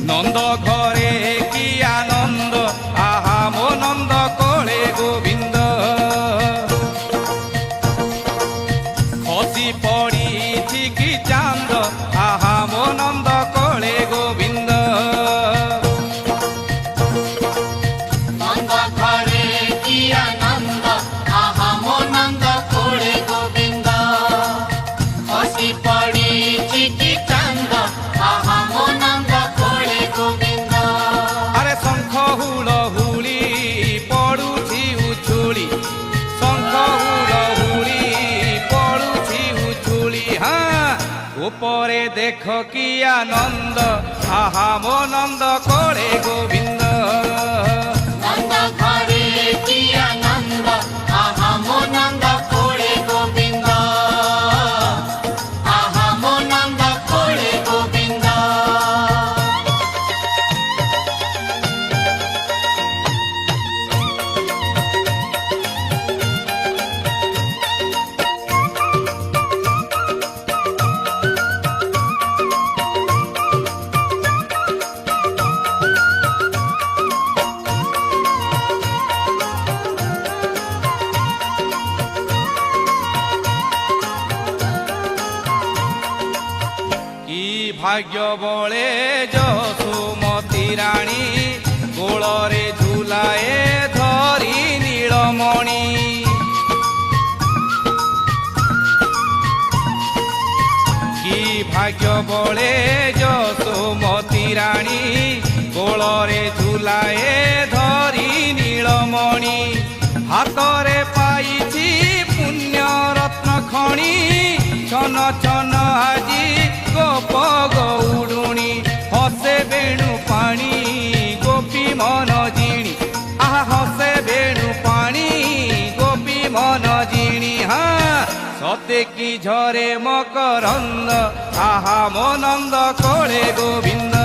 नंद घरे की आनंद आहा मो नंद कोले गोविंद खसी पड़ी कि चांद आहा मो नंद कोले गोविंद नंद घरे की आनंद आहा मो नंद कोले गोविंद खसी पड़ी कि चांद आहा मो नंद कोले गोविंद अरे शंख हुलहुली पड़ुछि उछुली शंख हुलहुली पड़ुछि उछुली हाँ ऊपरे देख कि आनंद आहा मो नंद कोले गोविंद नंद घरे की आनंद आहा मो नंद कोले गोविंद आहा मो नंद कोले गोविंद की भाग्य बले जसुमती राणी गोलरे झुलाए धरी नीलमणि की भाग्य बले जसुमती राणी गोलरे झुलाए धरी नीलमणि हातरे पाइछि पुण्य रत्न खणी छन छन आजी गोप गौडुणी हसे बेणु पाणी गोपी मन जिणी आहा हसे बेणु पाणी गोपी मन जिणी हाँ सते की झरे मकरंद आहा मो नंद कोले गोविंद